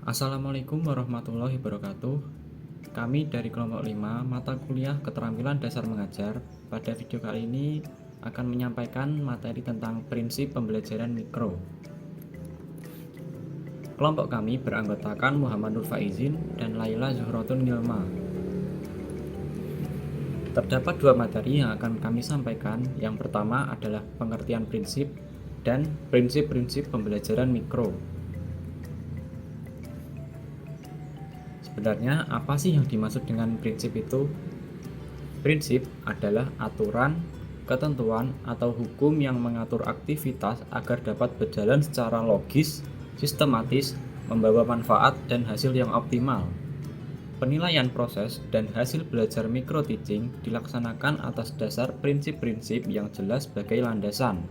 Assalamualaikum warahmatullahi wabarakatuh. Kami dari kelompok 5 mata kuliah keterampilan dasar mengajar. Pada video kali ini akan menyampaikan materi tentang prinsip pembelajaran mikro. Kelompok kami beranggotakan Muhammad Nur Faizin dan Laila Zuhratun Nilma. Terdapat dua materi yang akan kami sampaikan. Yang pertama adalah pengertian prinsip dan prinsip-prinsip pembelajaran mikro. Sebenarnya apa sih yang dimaksud dengan prinsip itu? Prinsip adalah aturan, ketentuan, atau hukum yang mengatur aktivitas agar dapat berjalan secara logis, sistematis, membawa manfaat dan hasil yang optimal. Penilaian proses dan hasil belajar micro teaching dilaksanakan atas dasar prinsip-prinsip yang jelas sebagai landasan.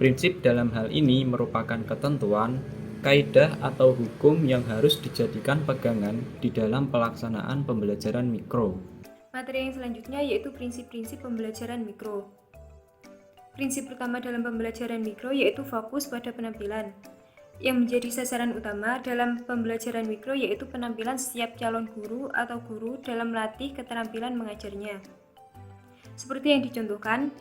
Prinsip dalam hal ini merupakan ketentuan, kaidah atau hukum yang harus dijadikan pegangan di dalam pelaksanaan pembelajaran mikro. Materi yang selanjutnya yaitu prinsip-prinsip pembelajaran mikro. Prinsip pertama dalam pembelajaran mikro yaitu fokus pada penampilan. Yang menjadi sasaran utama dalam pembelajaran mikro yaitu penampilan setiap calon guru atau guru dalam melatih keterampilan mengajarnya. Seperti yang dicontohkan,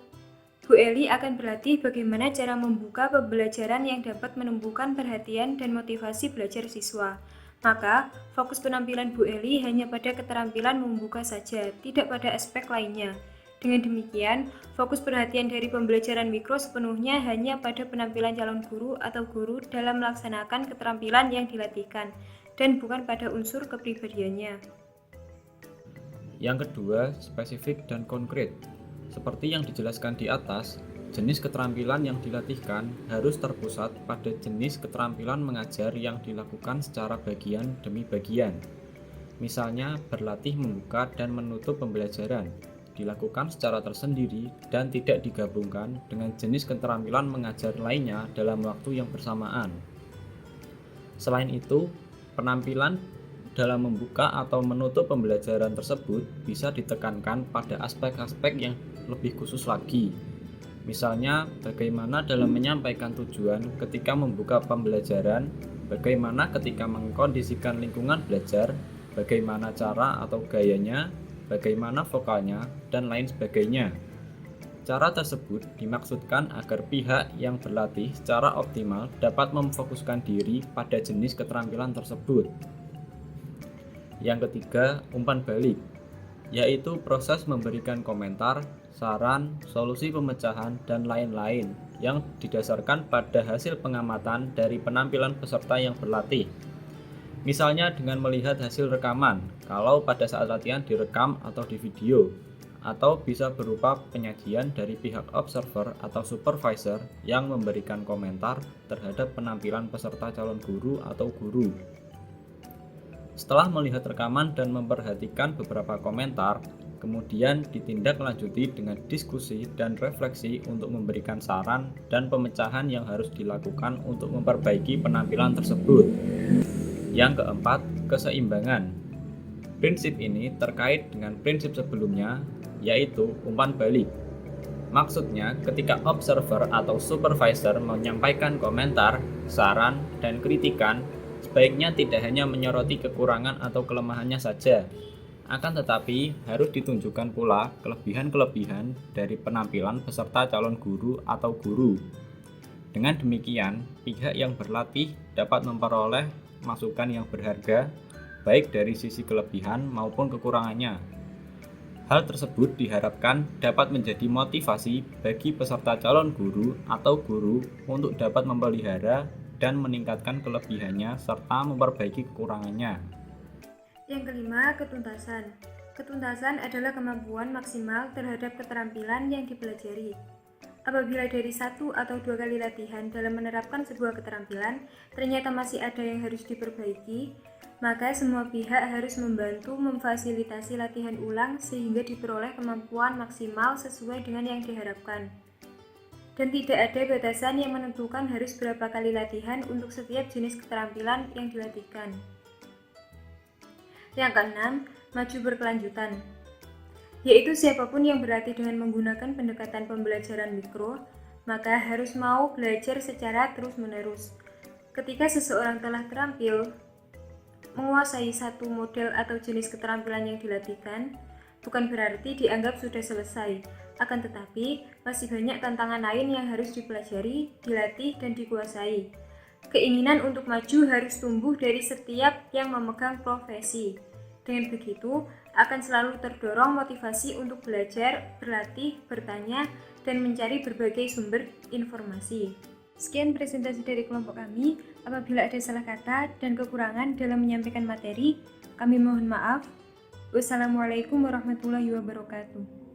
Bu Eli akan berlatih bagaimana cara membuka pembelajaran yang dapat menumbuhkan perhatian dan motivasi belajar siswa. Maka, fokus penampilan Bu Eli hanya pada keterampilan membuka saja, tidak pada aspek lainnya. Dengan demikian, fokus perhatian dari pembelajaran mikro sepenuhnya hanya pada penampilan calon guru atau guru dalam melaksanakan keterampilan yang dilatihkan, dan bukan pada unsur kepribadiannya. Yang kedua, spesifik dan konkret. Seperti yang dijelaskan di atas, jenis keterampilan yang dilatihkan harus terpusat pada jenis keterampilan mengajar yang dilakukan secara bagian demi bagian. Misalnya, berlatih membuka dan menutup pembelajaran, dilakukan secara tersendiri dan tidak digabungkan dengan jenis keterampilan mengajar lainnya dalam waktu yang bersamaan. Selain itu, penampilan dalam membuka atau menutup pembelajaran tersebut bisa ditekankan pada aspek-aspek yang lebih khusus lagi. Misalnya, bagaimana dalam menyampaikan tujuan ketika membuka pembelajaran, bagaimana ketika mengkondisikan lingkungan belajar, bagaimana cara atau gayanya, bagaimana vokalnya, dan lain sebagainya. Cara tersebut dimaksudkan agar pihak yang berlatih secara optimal dapat memfokuskan diri pada jenis keterampilan tersebut. Yang ketiga, umpan balik, yaitu proses memberikan komentar, saran, solusi pemecahan, dan lain-lain yang didasarkan pada hasil pengamatan dari penampilan peserta yang berlatih. Misalnya dengan melihat hasil rekaman, kalau pada saat latihan direkam atau di video, atau bisa berupa penyajian dari pihak observer atau supervisor yang memberikan komentar terhadap penampilan peserta calon guru atau guru. Setelah melihat rekaman dan memperhatikan beberapa komentar, kemudian ditindaklanjuti dengan diskusi dan refleksi untuk memberikan saran dan pemecahan yang harus dilakukan untuk memperbaiki penampilan tersebut. Yang keempat, keseimbangan. Prinsip ini terkait dengan prinsip sebelumnya, yaitu umpan balik. Maksudnya, ketika observer atau supervisor menyampaikan komentar, saran, dan kritikan, sebaiknya tidak hanya menyoroti kekurangan atau kelemahannya saja, akan tetapi harus ditunjukkan pula kelebihan-kelebihan dari penampilan peserta calon guru atau guru. Dengan demikian, pihak yang berlatih dapat memperoleh masukan yang berharga, baik dari sisi kelebihan maupun kekurangannya. Hal tersebut diharapkan dapat menjadi motivasi bagi peserta calon guru atau guru untuk dapat memelihara dan meningkatkan kelebihannya serta memperbaiki kekurangannya. Yang kelima, ketuntasan. Ketuntasan adalah kemampuan maksimal terhadap keterampilan yang dipelajari. Apabila dari 1 atau 2 kali latihan dalam menerapkan sebuah keterampilan, ternyata masih ada yang harus diperbaiki, maka semua pihak harus membantu memfasilitasi latihan ulang sehingga diperoleh kemampuan maksimal sesuai dengan yang diharapkan. Dan tidak ada batasan yang menentukan harus berapa kali latihan untuk setiap jenis keterampilan yang dilatihkan. Yang keenam, maju berkelanjutan, yaitu siapapun yang berlatih dengan menggunakan pendekatan pembelajaran mikro, maka harus mau belajar secara terus-menerus. Ketika seseorang telah terampil menguasai satu model atau jenis keterampilan yang dilatihkan, bukan berarti dianggap sudah selesai. Akan tetapi, masih banyak tantangan lain yang harus dipelajari, dilatih, dan dikuasai. Keinginan untuk maju harus tumbuh dari setiap yang memegang profesi. Dengan begitu, akan selalu terdorong motivasi untuk belajar, berlatih, bertanya, dan mencari berbagai sumber informasi. Sekian presentasi dari kelompok kami. Apabila ada salah kata dan kekurangan dalam menyampaikan materi, kami mohon maaf. Wassalamualaikum warahmatullahi wabarakatuh.